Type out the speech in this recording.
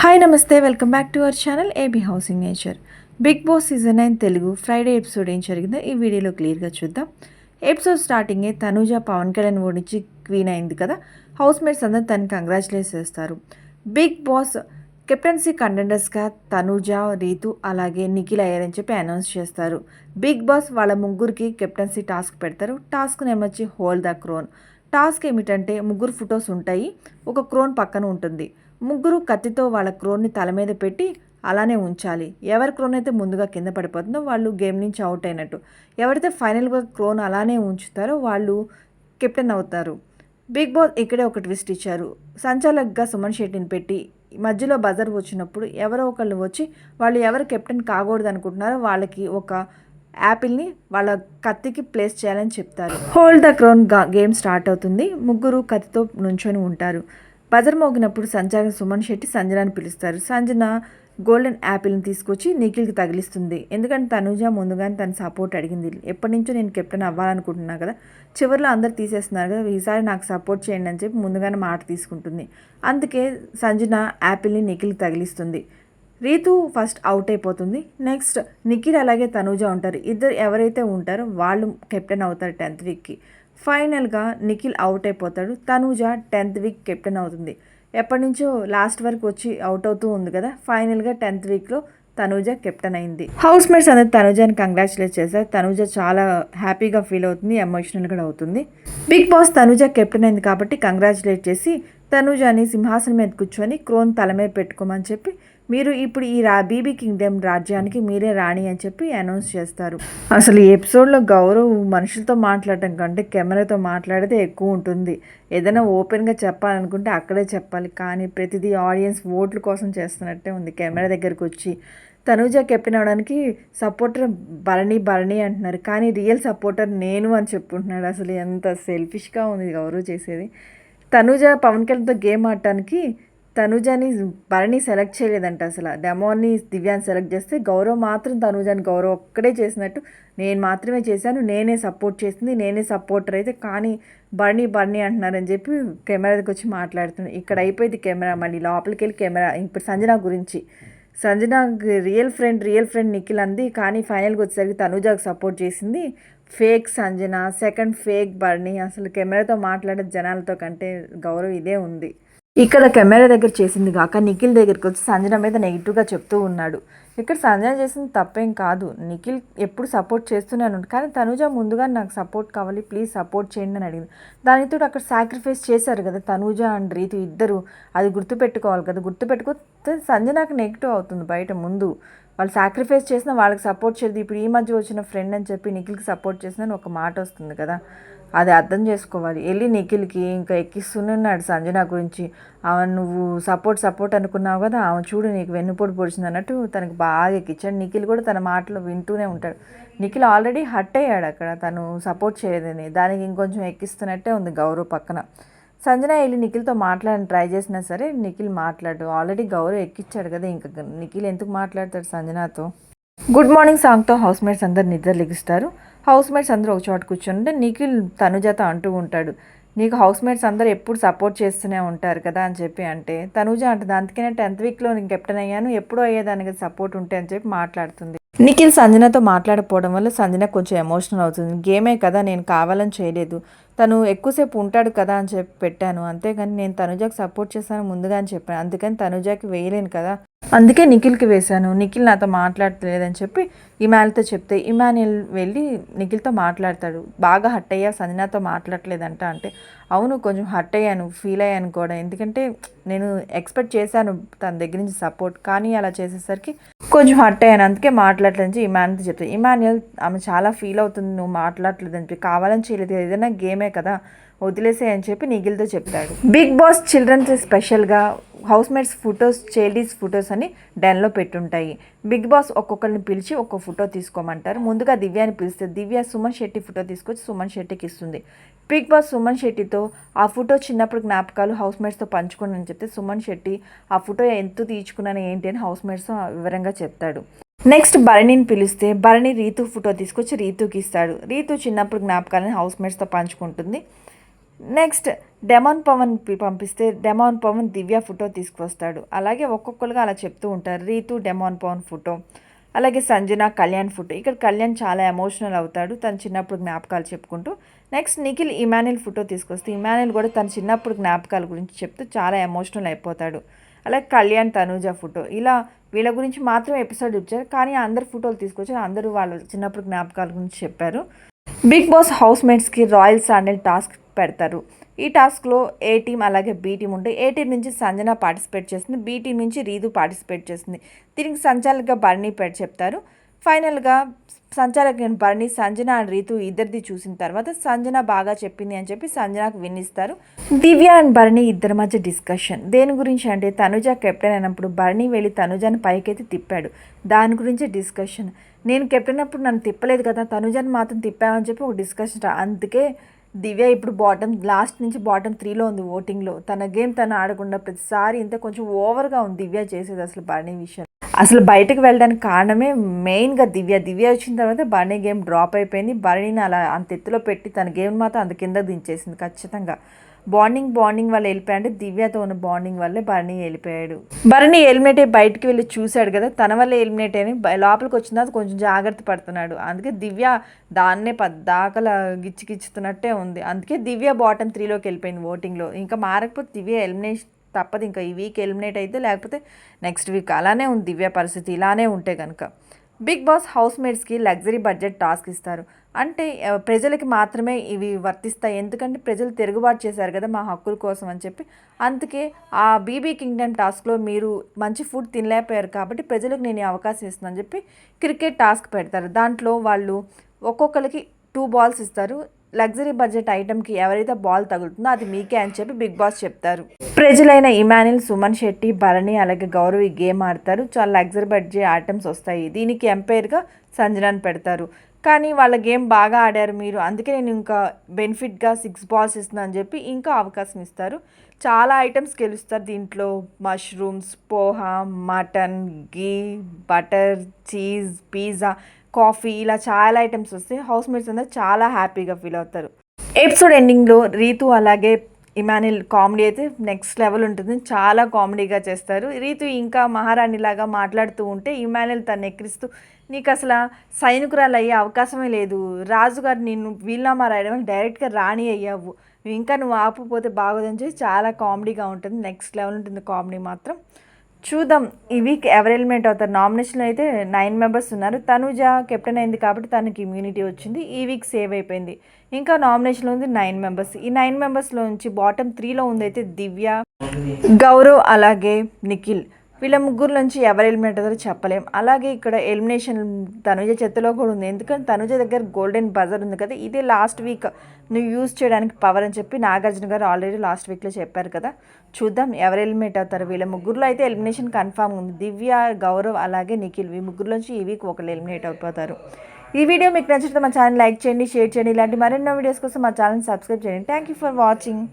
Hi నమస్తే welcome back to our channel AB housing nature. Bigg Boss season 9 Telugu Friday episode ఏం జరిగిందో ఈ వీడియోలో క్లియర్గా చూద్దాం. ఎపిసోడ్ స్టార్టింగే తనూజ పవన్ కళ్యాణ్ ఓడించి క్వీన్ అయింది కదా. హౌస్ మేట్స్ అందరూ తను కంగ్రాచులేట్ చేస్తారు. బిగ్ బాస్ కెప్టెన్సీ కంటెండర్స్గా తనూజ, రీతు అలాగే నిఖిల్ అయ్యారని చెప్పి అనౌన్స్ చేస్తారు. బిగ్ బాస్ వాళ్ళ ముగ్గురికి కెప్టెన్సీ టాస్క్ పెడతారు. టాస్క్ నేమొచ్చి హోల్డ్ ద క్రోన్. టాస్క్ ఏమిటంటే ముగ్గురు ఫొటోస్ ఉంటాయి, ఒక క్రోన్ పక్కన ఉంటుంది. ముగ్గురు కత్తితో వాళ్ళ క్రోన్ని తల మీద పెట్టి అలానే ఉంచాలి. ఎవరి క్రోన్ అయితే ముందుగా కింద పడిపోతుందో వాళ్ళు గేమ్ నుంచి అవుట్ అయినట్టు. ఎవరైతే ఫైనల్గా క్రోన్ అలానే ఉంచుతారో వాళ్ళు కెప్టెన్ అవుతారు. బిగ్ బాస్ ఇక్కడే ఒక ట్విస్ట్ ఇచ్చారు. సంచాలకుగా సుమన్ శెట్టిని పెట్టి మధ్యలో బజర్ వచ్చినప్పుడు ఎవరో ఒకళ్ళు వచ్చి వాళ్ళు ఎవరు కెప్టెన్ కాకూడదు అనుకుంటున్నారో వాళ్ళకి ఒక యాపిల్ని వాళ్ళ కత్తికి ప్లేస్ చేయాలని చెప్తారు. Hold the crown game start అవుతుంది. ముగ్గురు కత్తితో నుంచొని ఉంటారు. బజర్ మోగినప్పుడు సంచాలక సుమన్ శెట్టి సంజనాని పిలుస్తారు. సంజన గోల్డెన్ యాపిల్ని తీసుకొచ్చి నిఖిల్కి తగిలిస్తుంది. ఎందుకంటే తనూజ ముందుగానే తన సపోర్ట్ అడిగింది. ఎప్పటి నుంచో నేను కెప్టెన్ అవ్వాలనుకుంటున్నా కదా, చివరిలో అందరు తీసేస్తున్నారు కదా, ఈసారి నాకు సపోర్ట్ చేయండి అని చెప్పి ముందుగానే మాట తీసుకుంటుంది. అందుకే సంజన యాపిల్ని నిఖిల్కి తగిలిస్తుంది. రీతు ఫస్ట్ అవుట్ అయిపోతుంది. నెక్స్ట్ నిఖిల్ అలాగే తనూజ ఉంటారు. ఇద్దరు ఎవరైతే ఉంటారో వాళ్ళు కెప్టెన్ అవుతారు 10th వీక్కి. ఫైనల్గా నిఖిల్ అవుట్ అయిపోతాడు. తనూజ 10th వీక్ కెప్టెన్ అవుతుంది. ఎప్పటి నుంచో లాస్ట్ వరకు వచ్చి అవుట్ అవుతూ ఉంది కదా, ఫైనల్గా 10th వీక్లో తనూజ కెప్టెన్ అయింది. హౌస్ మేట్స్ అందరూ తనూజని కంగ్రాచులేట్ చేశారు. తనూజ చాలా హ్యాపీగా ఫీల్ అవుతుంది, ఎమోషనల్ కూడా అవుతుంది. బిగ్ బాస్ తనూజ కెప్టెన్ అయింది కాబట్టి కంగ్రాచులేట్ చేసి తనూజని సింహాసనం మీద కూర్చొని క్రోన్ తల మీద పెట్టుకోమని చెప్పి మీరు ఇప్పుడు ఈ బీబీ కింగ్డమ్ రాజ్యానికి మీరే రాణి అని చెప్పి అనౌన్స్ చేస్తారు. అసలు ఈ ఎపిసోడ్లో గౌరవ్ మనుషులతో మాట్లాడటం కంటే కెమెరాతో మాట్లాడితే ఎక్కువ ఉంటుంది. ఏదైనా ఓపెన్గా చెప్పాలనుకుంటే అక్కడే చెప్పాలి, కానీ ప్రతిదీ ఆడియన్స్ ఓట్ల కోసం చేస్తున్నట్టే ఉంది. కెమెరా దగ్గరకు వచ్చి తనూజ కెప్టెన్ అవడానికి సపోర్టర్ భరణి అంటున్నారు, కానీ రియల్ సపోర్టర్ నేను అని చెప్పుకుంటున్నాడు. అసలు ఎంత సెల్ఫిష్గా ఉంది గౌరవ్ చేసేది. తనూజ పవన్ కళ్యాణ్తో గేమ్ ఆడటానికి తనూజని భరణి సెలెక్ట్ చేయలేదంట. అసలు డెమోని దివ్యాన్ని సెలెక్ట్ చేస్తే గౌరవ్ మాత్రం తనూజని గౌరవ్ ఒక్కడే చేసినట్టు నేను మాత్రమే చేశాను, నేనే సపోర్ట్ చేసింది, నేనే సపోర్టర్ అయితే, కానీ భరణి అంటున్నారని చెప్పి కెమెరా దగ్గర వచ్చి మాట్లాడుతున్నాను. ఇక్కడ అయిపోయింది కెమెరా. మళ్ళీ లోపలికి వెళ్ళి కెమెరా ఇప్పుడు సంజన గురించి, సంజన రియల్ ఫ్రెండ్ నిఖిల్ అంది, కానీ ఫైనల్గా వచ్చేసరికి తనూజకు సపోర్ట్ చేసింది fake Sanjana, second fake Bharani. అసలు కెమెరాతో మాట్లాడే జనాలతో కంటే గౌరవ్ ఇదే ఉంది. ఇక్కడ కెమెరా దగ్గర చేసింది కాక నిఖిల్ దగ్గరికి వచ్చి సంజన మీద నెగిటివ్గా చెప్తూ ఉన్నాడు. ఇక్కడ సంజన చేసింది తప్పేం కాదు, నిఖిల్ ఎప్పుడు సపోర్ట్ చేస్తూనే ఉన్నాడు, కానీ తనూజ ముందుగా నాకు సపోర్ట్ కావాలి, ప్లీజ్ సపోర్ట్ చేయండి అని అడిగింది. దానితో అక్కడ సాక్రిఫైస్ చేశారు కదా తనూజ అండ్ రీతు ఇద్దరు, అది గుర్తుపెట్టుకోవాలి కదా. గుర్తుపెట్టుకోతే సంజనకు నెగిటివ్ అవుతుంది బయట. ముందు వాళ్ళు సాక్రిఫైస్ చేసినా వాళ్ళకి సపోర్ట్ చేయదు. ఇప్పుడు ఈ మధ్య వచ్చిన ఫ్రెండ్ అని చెప్పి నిఖిల్కి సపోర్ట్ చేసిన ఒక మాట వస్తుంది కదా, అది అర్థం చేసుకోవాలి. వెళ్ళి నిఖిల్కి ఇంకా ఎక్కిస్తున్నాడు సంజన గురించి. ఆమె నువ్వు సపోర్ట్ అనుకున్నావు కదా, ఆమె చూడు నీకు వెన్నుపోటు పొడిచింది అన్నట్టు తనకు బాగా ఎక్కించాడు. నిఖిల్ కూడా తన మాటలు వింటూనే ఉంటాడు. నిఖిల్ ఆల్రెడీ హర్ట్ అయ్యాడు అక్కడ, తను సపోర్ట్ చేయలేదని. దానికి ఇంకొంచెం ఎక్కిస్తున్నట్టే ఉంది గౌరవ్ పక్కన. సంజన వెళ్ళి నిఖిల్తో మాట్లాడని ట్రై చేసినా సరే నిఖిల్ మాట్లాడు. ఆల్రెడీ గౌరవ్ ఎక్కించాడు కదా, ఇంకా నిఖిల్ ఎందుకు మాట్లాడతాడు సంజనతో. గుడ్ మార్నింగ్ సాంగ్తో హౌస్ మేట్స్ అందరు నిద్ర లెగిస్తారు. హౌస్ మేట్స్ అందరూ ఒక చోట కూర్చుంటే నిఖిల్ తనుజతో అంటూ ఉంటాడు, నీకు హౌస్ మేట్స్ అందరూ ఎప్పుడు సపోర్ట్ చేస్తూనే ఉంటారు కదా అని చెప్పి. అంటే తనుజ అంటుంది, అందుకనే 10th వీక్లో నేను కెప్టెన్ అయ్యాను, ఎప్పుడూ అయ్యేదానికి సపోర్ట్ ఉంటే అని చెప్పి మాట్లాడుతుంది. నిఖిల్ సంజనతో మాట్లాడకపోవడం వల్ల సంజన కొంచెం ఎమోషనల్ అవుతుంది. గేమే కదా, నేను కావాలని చేయలేదు, తను ఎక్కువసేపు ఉంటాడు కదా అని చెప్పి పెట్టాను, అంతేగాని నేను తనుజాకి సపోర్ట్ చేశాను ముందుగా అని చెప్పాను, అందుకని తనుజాకి వేయలేను కదా, అందుకే నిఖిల్కి వేశాను, నిఖిల్ నాతో మాట్లాడలేదని చెప్పి ఇమాన్యుల్తో చెప్తే ఇమాన్యుల్ వెళ్ళి నిఖిల్తో మాట్లాడతాడు. బాగా హర్ట్ అయ్యా సంజనాతో మాట్లాడలేదంట. అంటే అవును కొంచెం హర్ట్ అయ్యాను, ఫీల్ అయ్యాను కూడా, ఎందుకంటే నేను ఎక్స్పెక్ట్ చేశాను తన దగ్గర నుంచి సపోర్ట్, కానీ అలా చేసేసరికి కొంచెం హర్ట్ అయ్యాను, అందుకే మాట్లాడలేదని ఇమాన్యుల్తో చెప్తాను. ఇమాన్యుల్ ఆమె చాలా ఫీల్ అవుతుంది, నువ్వు మాట్లాడలేదని చెప్పి, కావాలని చేయలేదు, ఏదైనా గేమే కదా వదిలేసే అని చెప్పి నిఖిల్తో చెప్తాడు. బిగ్ బాస్ చిల్డ్రన్స్ స్పెషల్గా హౌస్ మేట్స్ ఫొటోస్, చైల్డీస్ ఫొటోస్ అని డెన్లో పెట్టుంటాయి. బిగ్ బాస్ ఒక్కొక్కరిని పిలిచి ఒక్కొక్క ఫోటో తీసుకోమంటారు. ముందుగా దివ్యాని పిలిస్తే దివ్య సుమన్ శెట్టి ఫోటో తీసుకొచ్చి సుమన్ శెట్టికి ఇస్తుంది. బిగ్ బాస్ సుమన్ శెట్టితో ఆ ఫోటో చిన్నప్పుడు జ్ఞాపకాలు హౌస్ మేట్స్తో పంచుకోండి అని చెప్తే సుమన్ శెట్టి ఆ ఫోటో ఎంత తీర్చుకున్నాను ఏంటి అని హౌస్ మేట్స్తో వివరంగా చెప్తాడు. నెక్స్ట్ భరణిని పిలిస్తే భరణి రీతు ఫోటో తీసుకొచ్చి రీతుకి ఇస్తాడు. రీతు చిన్నప్పుడు జ్ఞాపకాలని హౌస్ మేట్స్తో పంచుకుంటుంది. నెక్స్ట్ డెమాన్ పవన్ పంపిస్తే డెమాన్ పవన్ దివ్య ఫోటో తీసుకువస్తాడు. అలాగే ఒక్కొక్కరుగా అలా చెప్తూ ఉంటారు. రీతు డెమాన్ పవన్ ఫోటో, అలాగే సంజన కళ్యాణ్ ఫోటో. ఇక్కడ కళ్యాణ్ చాలా ఎమోషనల్ అవుతాడు తన చిన్నప్పుడు జ్ఞాపకాలు చెప్పుకుంటూ. నెక్స్ట్ నిఖిల్ ఇమాన్యుల్ ఫోటో తీసుకొస్తే ఇమాన్యుల్ కూడా తన చిన్నప్పుడు జ్ఞాపకాల గురించి చెప్తూ చాలా ఎమోషనల్ అయిపోతాడు. అలాగే కళ్యాణ్ తనూజ ఫోటో. ఇలా వీళ్ళ గురించి మాత్రమే ఎపిసోడ్ ఇచ్చారు, కానీ అందరు ఫోటోలు తీసుకొచ్చారు, అందరూ వాళ్ళ చిన్నప్పుడు జ్ఞాపకాల గురించి చెప్పారు. బిగ్ బాస్ హౌస్ మేట్స్కి రాయల్ శాండిల్ టాస్క్ పెడతారు. ఈ టాస్క్లో ఏ టీం అలాగే బీ టీం ఉంటే ఏ టీం నుంచి సంజన పార్టిసిపేట్ చేస్తుంది, బీ టీం నుంచి రీతు పార్టిసిపేట్ చేస్తుంది. దీనికి సంచాలకుగా బర్నీ చెప్తారు. ఫైనల్గా సంచాలక బర్నీ సంజన అండ్ రీతు ఇద్దరిది చూసిన తర్వాత సంజన బాగా చెప్పింది అని చెప్పి సంజనకు విన్నిస్తారు. దివ్య అండ్ బర్నీ ఇద్దరి మధ్య డిస్కషన్ దేని గురించి అంటే తనుజ కెప్టెన్ అయినప్పుడు బర్నీ వెళ్ళి తనుజను పైకైతే తిప్పాడు. దాని గురించి డిస్కషన్. నేను కెప్టెన్ అప్పుడు నన్ను తిప్పలేదు కదా, తనుజను మాత్రం తిప్పామని చెప్పి ఒక డిస్కషన్. అందుకే దివ్య ఇప్పుడు లాస్ట్ నుంచి బాటమ్ 3లో ఉంది ఓటింగ్లో. తన గేమ్ తను ఆడకుండా ప్రతిసారి ఇంత కొంచెం ఓవర్గా ఉంది దివ్య చేసేది అసలు బర్నీ విషయం. అసలు బయటకు వెళ్ళడానికి కారణమే మెయిన్గా దివ్య వచ్చిన తర్వాత బర్నీ గేమ్ డ్రాప్ అయిపోయింది. బర్నీని అలా అంత ఎత్తులో పెట్టి తన గేమ్ మాత్రం అంత కింద దించేసింది ఖచ్చితంగా. బాండింగ్ వల్ల వెళ్ళిపోయాడు. దివ్యతో ఉన్న బాండింగ్ వల్లే బర్నీ వెళ్ళిపోయాడు. బర్నీ ఎలిమినేట్ అయ్యి బయటికి వెళ్ళి చూశాడు కదా, తన వల్ల ఎలిమినేట్ అని లోపలికి వచ్చిన తర్వాత కొంచెం జాగ్రత్త పడుతున్నాడు. అందుకే దివ్య దాన్నే పద్దాకలా గిచ్చిగిచ్చుతున్నట్టే ఉంది. అందుకే దివ్య బాటమ్ 3లోకి వెళ్ళిపోయింది ఓటింగ్లో. ఇంకా మారకపోతే దివ్య ఎలిమినేషన్ తప్పదు. ఇంకా ఈ వీక్ ఎలిమినేట్ అయితే లేకపోతే నెక్స్ట్ వీక్. అలానే ఉంది దివ్య పరిస్థితి ఇలానే ఉంటే కనుక. బిగ్ బాస్ హౌస్ మేట్స్కి లగ్జరీ బడ్జెట్ టాస్క్ ఇస్తారు. అంటే ప్రజలకి మాత్రమే ఇవి వర్తిస్తాయి, ఎందుకంటే ప్రజలు తిరుగుబాటు చేశారు కదా మా హక్కుల కోసం అని చెప్పి. అందుకే ఆ బీబీ కింగ్డమ్ టాస్క్లో మీరు మంచి ఫుడ్ తినలేకపోయారు కాబట్టి ప్రజలకు నేను ఈ అవకాశం ఇస్తున్నాను అని చెప్పి క్రికెట్ టాస్క్ పెడతారు. దాంట్లో వాళ్ళు ఒక్కొక్కరికి 2 బాల్స్ ఇస్తారు. లగ్జరీ బడ్జెట్ ఐటెంకి ఎవరైతే బాల్ తగులుతుందో అది మీకే అని చెప్పి బిగ్ బాస్ చెప్తారు. ప్రజలైన ఇమాన్యుల్, సుమన్ శెట్టి, భరణి అలాగే గౌరవ్ ఈ గేమ్ ఆడతారు. చాలా లగ్జరీ బడ్జెట్ ఐటమ్స్ వస్తాయి. దీనికి ఎంపైర్గా సంజనాన్ని పెడతారు. కానీ వాళ్ళ గేమ్ బాగా ఆడారు మీరు, అందుకే నేను ఇంకా బెనిఫిట్గా 6 బాల్స్ ఇస్తున్నాను అని చెప్పి ఇంకా అవకాశం ఇస్తారు. చాలా ఐటమ్స్ గెలుస్తారు దీంట్లో. మష్రూమ్స్, పోహా, మటన్, గీ, బటర్, చీజ్, పిజ్జా, కాఫీ ఇలా చాలా ఐటమ్స్ వస్తాయి. హౌస్ మేట్స్ అందరూ చాలా హ్యాపీగా ఫీల్ అవుతారు. ఎపిసోడ్ ఎండింగ్లో రీతు అలాగే ఇమాన్యుల్ కామెడీ అయితే నెక్స్ట్ లెవెల్ ఉంటుంది. చాలా కామెడీగా చేస్తారు. రీతు ఇంకా మహారాణిలాగా మాట్లాడుతూ ఉంటే ఇమాన్యుల్ తను ఎక్కిరిస్తూ నీకు అసలు సైనికురాలు అయ్యే అవకాశమే లేదు, రాజుగారు నిన్ను వీలునామా రాయడం వల్ల డైరెక్ట్గా రాణి అయ్యావు, ఇంకా నువ్వు ఆపుపోతే బాగోదని చెప్పి చాలా కామెడీగా ఉంటుంది. నెక్స్ట్ లెవెల్ ఉంటుంది కామెడీ మాత్రం. చూద్దాం ఈ వీక్ ఎవరు ఎలిమినేట్ అవుతారు. నామినేషన్లో అయితే 9 మెంబర్స్ ఉన్నారు. తనుజ కెప్టెన్ అయింది కాబట్టి తనకి ఇమ్యూనిటీ వచ్చింది, ఈ వీక్ సేవ్ అయిపోయింది. ఇంకా నామినేషన్లో ఉంది 9 మెంబర్స్. ఈ 9 మెంబర్స్లో నుంచి బాటమ్ 3లో ఉంది అయితే దివ్య, గౌరవ్ అలాగే నిఖిల్. వీళ్ళ ముగ్గురు నుంచి ఎవరు ఎలిమినేట్ అవుతారో చెప్పలేం. అలాగే ఇక్కడ ఎలిమినేషన్ తనుజ చేతిలో కూడా ఉంది, ఎందుకంటే తనుజ దగ్గర గోల్డెన్ బజర్ ఉంది కదా, ఇదే లాస్ట్ వీక్ నువ్వు యూజ్ చేయడానికి పవర్ అని చెప్పి నాగార్జున గారు ఆల్రెడీ లాస్ట్ వీక్లో చెప్పారు కదా. చూద్దాం ఎవరు ఎలిమినేట్ అవుతారు. వీళ్ళ ముగ్గురులో అయితే ఎలిమినేషన్ కన్ఫామ్ ఉంది. దివ్య, గౌరవ్ అలాగే నిఖిల్ ఈ ముగ్గురులోంచి ఈ వీక్ ఒకరు ఎలిమినేట్ అయిపోతారు. ఈ వీడియో మీకు నచ్చితే మా ఛానల్ లైక్ చేయండి, షేర్ చేయండి. ఇలాంటి మరెన్నో వీడియోస్ కోసం మా ఛానల్ సబ్స్క్రైబ్ చేయండి. Thank you for watching.